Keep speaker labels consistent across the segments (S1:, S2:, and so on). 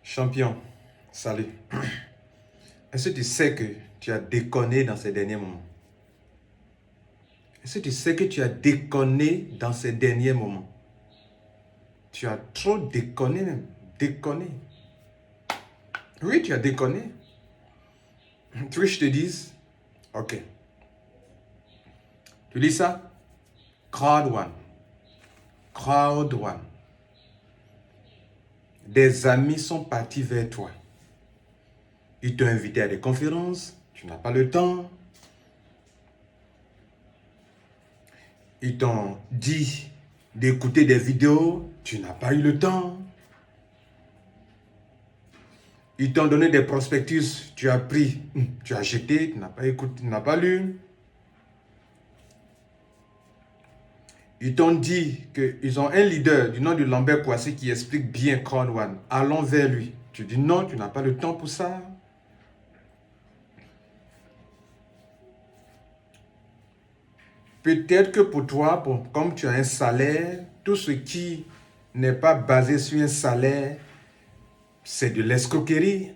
S1: Champion, salut. Est-ce que tu sais que tu as déconné dans ces derniers moments? Est-ce que tu sais que tu as déconné dans ces derniers moments? Tu as trop déconné même. Déconné. Oui, tu as déconné. Tu veux que je te dise? Ok. Tu lis ça? Crowd one. Crowd one. Des amis sont partis vers toi. Ils t'ont invité à des conférences. Tu n'as pas le temps. Ils t'ont dit d'écouter des vidéos. Tu n'as pas eu le temps. Ils t'ont donné des prospectus. Tu as pris. Tu as jeté. Tu n'as pas écouté. Tu n'as pas lu. Ils t'ont dit qu'ils ont un leader du nom de Lambert Kouassi qui explique bien Crowd One. Allons vers lui. Tu dis non, tu n'as pas le temps pour ça. Peut-être que pour toi, comme tu as un salaire, tout ce qui n'est pas basé sur un salaire, c'est de l'escroquerie.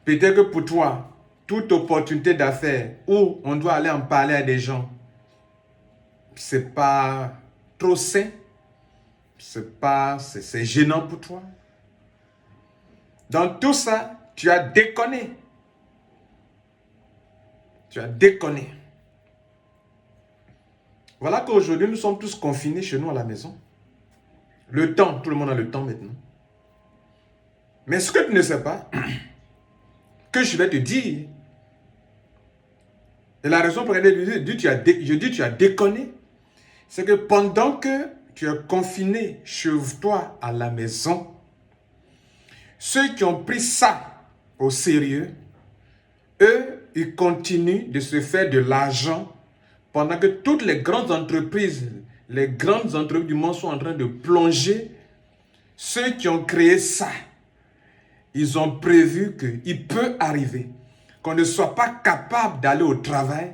S1: Peut-être que pour toi, toute opportunité d'affaires où on doit aller en parler à des gens, c'est pas trop sain, c'est gênant pour toi. Dans tout ça, tu as déconné. Tu as déconné. Voilà qu'aujourd'hui, nous sommes tous confinés chez nous à la maison. Le temps, tout le monde a le temps maintenant. Mais ce que tu ne sais pas, que je vais te dire, et la raison pour laquelle je dis tu as déconné, c'est que pendant que tu es confiné chez toi à la maison, ceux qui ont pris ça au sérieux, eux, ils continuent de se faire de l'argent pendant que toutes les grandes entreprises du monde sont en train de plonger. Ceux qui ont créé ça, ils ont prévu qu'il peut arriver qu'on ne soit pas capable d'aller au travail.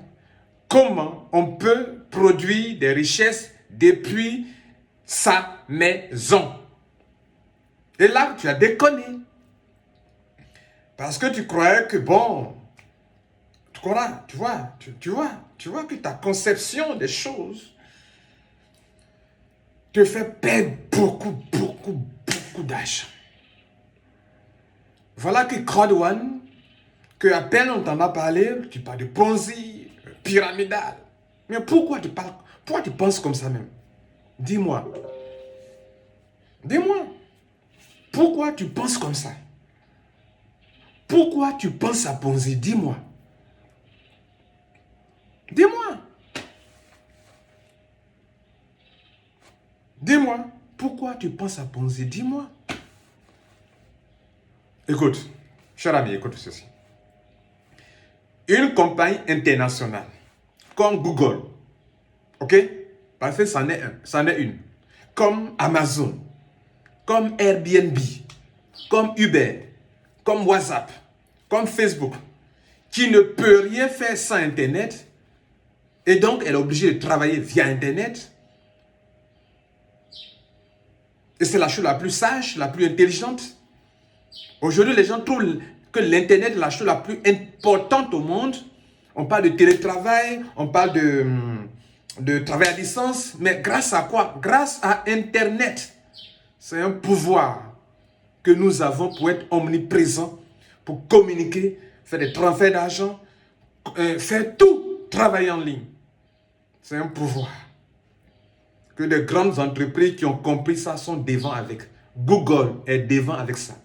S1: Comment on peut produire des richesses depuis sa maison? Et là, tu as déconné. Parce que tu croyais que bon, tu vois que ta conception des choses te fait perdre beaucoup d'argent. Voilà que Crowd One, que à peine on t'en a parlé, tu parles de Ponzi, pyramidal. Mais pourquoi tu penses comme ça même? Dis-moi. Dis-moi. Pourquoi tu penses comme ça? Pourquoi tu penses à Ponzi? Dis-moi. Dis-moi. Dis-moi. Pourquoi tu penses à Ponzi? Dis-moi. Écoute, cher ami, écoute ceci. Une compagnie internationale comme Google, ok? Parce que c'en est une. Comme Amazon, comme Airbnb, comme Uber, comme WhatsApp, comme Facebook, qui ne peut rien faire sans Internet, et donc elle est obligée de travailler via Internet. Et c'est la chose la plus sage, la plus intelligente. Aujourd'hui, les gens trouvent que l'Internet est la chose la plus importante au monde. On parle de télétravail, on parle de travail à distance, mais grâce à quoi? Grâce à Internet. C'est un pouvoir que nous avons pour être omniprésents, pour communiquer, faire des transferts d'argent, faire tout, travailler en ligne. C'est un pouvoir que les grandes entreprises qui ont compris ça sont devant avec. Google est devant avec ça.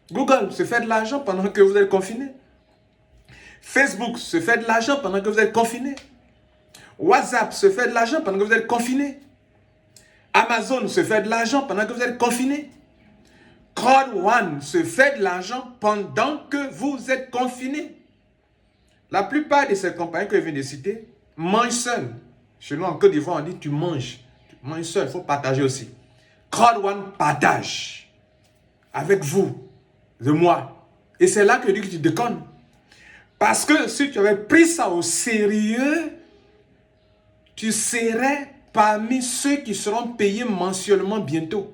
S1: Google se fait de l'argent pendant que vous êtes confinés. Facebook se fait de l'argent pendant que vous êtes confinés. WhatsApp se fait de l'argent pendant que vous êtes confinés. Amazon se fait de l'argent pendant que vous êtes confinés. Crowd One se fait de l'argent pendant que vous êtes confinés. La plupart de ces compagnies que je viens de citer mangent seuls. Chez nous en Côte d'Ivoire, on dit tu manges. Tu manges seul, il faut partager aussi. Crowd One partage avec vous, de moi. Et c'est là que je dis que tu déconnes. Parce que si tu avais pris ça au sérieux, tu serais parmi ceux qui seront payés mensuellement bientôt,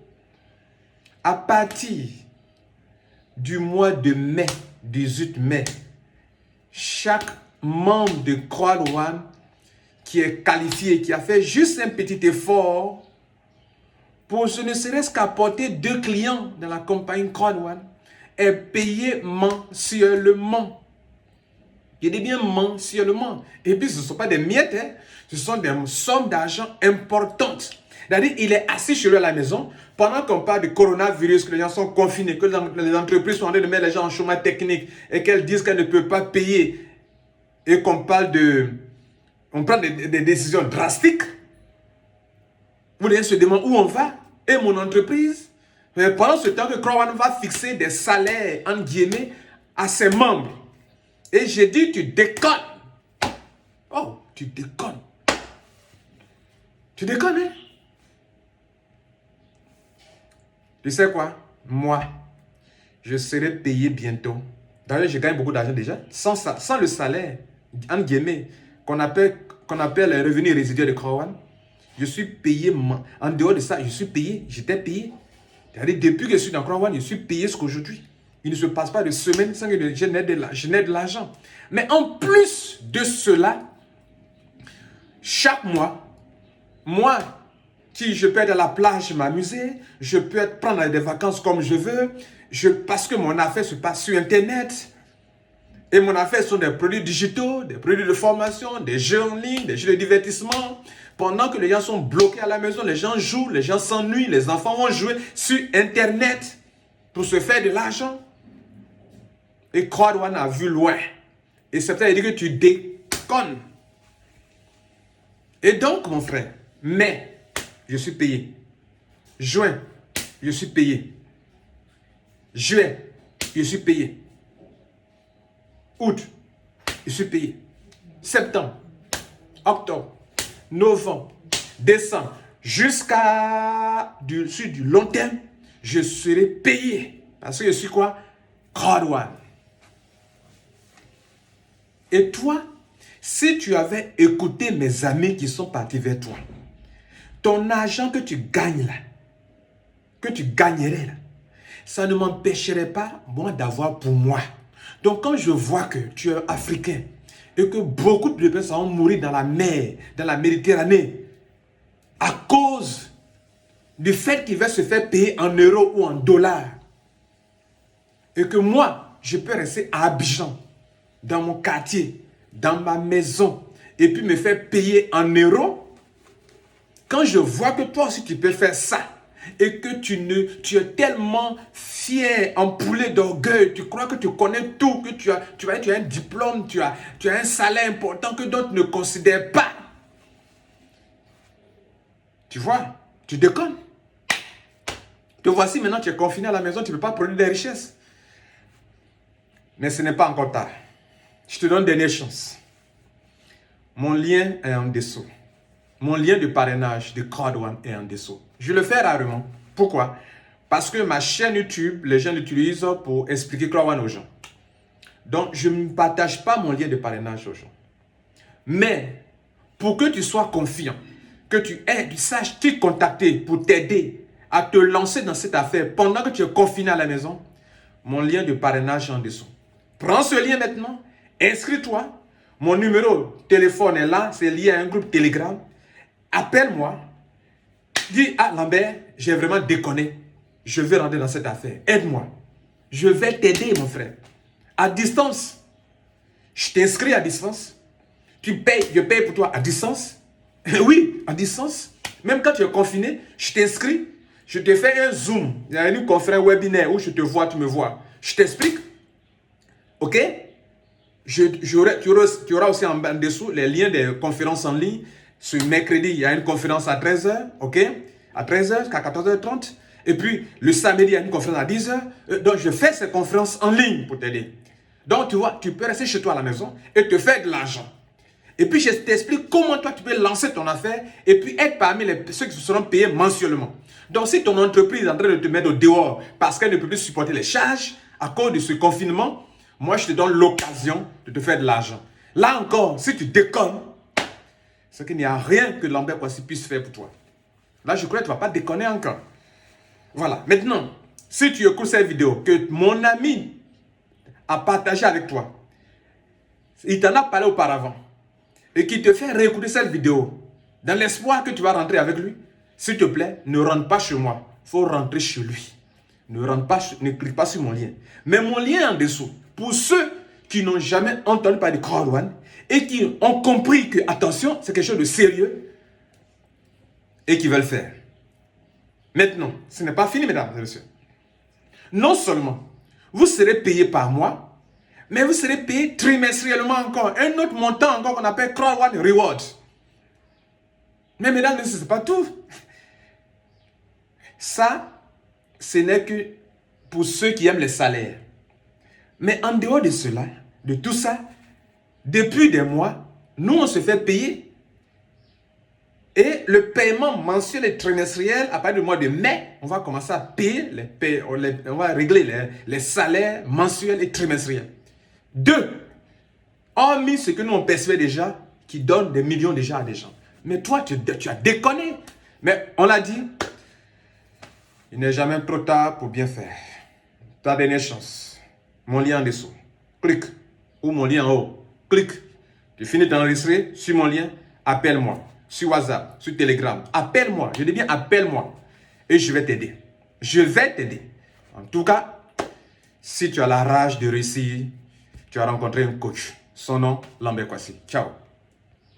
S1: à partir du mois de mai, 18 mai, chaque membre de Croix-Rouane qui est qualifié, qui a fait juste un petit effort pour ce ne serait-ce qu'apporter 2 clients dans la compagnie Croix-Rouane, est payé mensuellement. Je dis bien mensuellement. Et puis ce ne sont pas des miettes, hein. Ce sont des sommes d'argent importantes. C'est-à-dire, il est assis chez lui à la maison, pendant qu'on parle de coronavirus, que les gens sont confinés, que les entreprises sont en train de mettre les gens en chômage technique et qu'elles disent qu'elles ne peuvent pas payer et qu'on parle de... On prend des décisions drastiques. Vous voulez se demander où on va et mon entreprise. Mais pendant ce temps que Croix-Rouane va fixer des salaires, entre guillemets, à ses membres. Et j'ai dit, tu déconnes. Oh, tu déconnes. Tu déconnes, hein? Tu sais quoi? Moi, je serai payé bientôt. D'ailleurs, je gagne beaucoup d'argent déjà. Sans le salaire, entre guillemets, qu'on appelle les revenus résiduels de Croix-Rouane, je suis payé. En dehors de ça, je suis payé. J'étais payé. C'est-à-dire, depuis que je suis dans Croix-Rouane, je suis payé jusqu'aujourd'hui. Il ne se passe pas de semaine sans que je n'ai de l'argent. Mais en plus de cela, chaque mois, moi, je peux être à la plage m'amuser, je peux prendre des vacances comme je veux, parce que mon affaire se passe sur Internet. Et mon affaire sont des produits digitaux, des produits de formation, des jeux en ligne, des jeux de divertissement. Pendant que les gens sont bloqués à la maison, les gens jouent, les gens s'ennuient, les enfants vont jouer sur Internet pour se faire de l'argent. Et Croix-Rouane a vu loin. Et c'est peut-être dire que tu déconnes. Et donc, mon frère, mai, je suis payé. Juin, je suis payé. Juillet, je suis payé. Août, je suis payé. Septembre, octobre, novembre, décembre, jusqu'à sur du long terme, je serai payé. Parce que je suis quoi? Croix-Rouane. Et toi, si tu avais écouté mes amis qui sont partis vers toi, ton argent que tu gagnes là, que tu gagnerais là, ça ne m'empêcherait pas, moi, d'avoir pour moi. Donc, quand je vois que tu es africain et que beaucoup de personnes vont mourir dans la mer, dans la Méditerranée, à cause du fait qu'ils veulent se faire payer en euros ou en dollars, et que moi, je peux rester à Abidjan, dans mon quartier, dans ma maison, et puis me faire payer en euros, quand je vois que toi aussi tu peux faire ça, et que tu es tellement fier, empoulé d'orgueil, tu crois que tu connais tout, que tu as un diplôme, tu as un salaire important que d'autres ne considèrent pas. Tu vois, tu déconnes. Te voici maintenant, tu es confiné à la maison, tu ne peux pas produire des richesses. Mais ce n'est pas encore tard. Je te donne une dernière chance. Mon lien est en dessous. Mon lien de parrainage de Croix-Rouane est en dessous. Je le fais rarement. Pourquoi? Parce que ma chaîne YouTube, les gens l'utilisent pour expliquer Croix-Rouane aux gens. Donc, je ne partage pas mon lien de parrainage aux gens. Mais, pour que tu sois confiant, que tu saches qui contacter pour t'aider à te lancer dans cette affaire pendant que tu es confiné à la maison, mon lien de parrainage est en dessous. Prends ce lien maintenant, inscris-toi. Mon numéro de téléphone est là, c'est lié à un groupe Telegram. Appelle-moi. Dis, ah Lambert, j'ai vraiment déconné. Je vais rentrer dans cette affaire. Aide-moi. Je vais t'aider, mon frère. À distance. Je t'inscris à distance. Tu payes, je paye pour toi à distance. Oui, à distance. Même quand tu es confiné, je t'inscris. Je te fais un Zoom. Il y a une conférence webinaire où je te vois, tu me vois. Je t'explique. Ok? Tu auras aussi en dessous les liens des conférences en ligne. Ce mercredi, il y a une conférence à 13h. Ok? À 13h jusqu'à 14h30. Et puis, le samedi, il y a une conférence à 10h. Donc, je fais ces conférences en ligne pour t'aider. Donc, tu vois, tu peux rester chez toi à la maison et te faire de l'argent. Et puis, je t'explique comment toi, tu peux lancer ton affaire et puis être parmi ceux qui seront payés mensuellement. Donc, si ton entreprise est en train de te mettre au dehors parce qu'elle ne peut plus supporter les charges à cause de ce confinement, moi, je te donne l'occasion de te faire de l'argent. Là encore, si tu déconnes, c'est qu'il n'y a rien que Lambert Kouassi puisse faire pour toi. Là, je crois que tu ne vas pas déconner encore. Voilà. Maintenant, si tu écoutes cette vidéo que mon ami a partagée avec toi, il t'en a parlé auparavant, et qu'il te fait réécouter cette vidéo, dans l'espoir que tu vas rentrer avec lui, s'il te plaît, ne rentre pas chez moi. Il faut rentrer chez lui. Ne clique pas sur mon lien. Mais mon lien est en dessous. Pour ceux qui n'ont jamais entendu parler de Croix One et qui ont compris que, attention, c'est quelque chose de sérieux et qui veulent faire. Maintenant, ce n'est pas fini, mesdames et messieurs. Non seulement vous serez payé par mois, mais vous serez payé trimestriellement encore. Un autre montant encore qu'on appelle Croix One Reward. Mais mesdames et messieurs, ce n'est pas tout. Ça, ce n'est que pour ceux qui aiment les salaires. Mais en dehors de cela, de tout ça, depuis des mois, nous, on se fait payer. Et le paiement mensuel et trimestriel, à partir du mois de mai, on va commencer à payer, on va régler les salaires mensuels et trimestriels. Deux, hormis ce que nous on perçoit déjà, qui donne des millions déjà à des gens. Mais toi, tu as déconné. Mais on l'a dit, il n'est jamais trop tard pour bien faire. Ta dernière chance. Mon lien en dessous. Clique. Ou mon lien en haut. Clique. Tu finis d'enregistrer sur mon lien. Appelle-moi. Sur WhatsApp, sur Telegram. Appelle-moi. Je dis bien appelle-moi. Et je vais t'aider. Je vais t'aider. En tout cas, si tu as la rage de réussir, tu as rencontré un coach. Son nom, Lambert Kouassi. Ciao.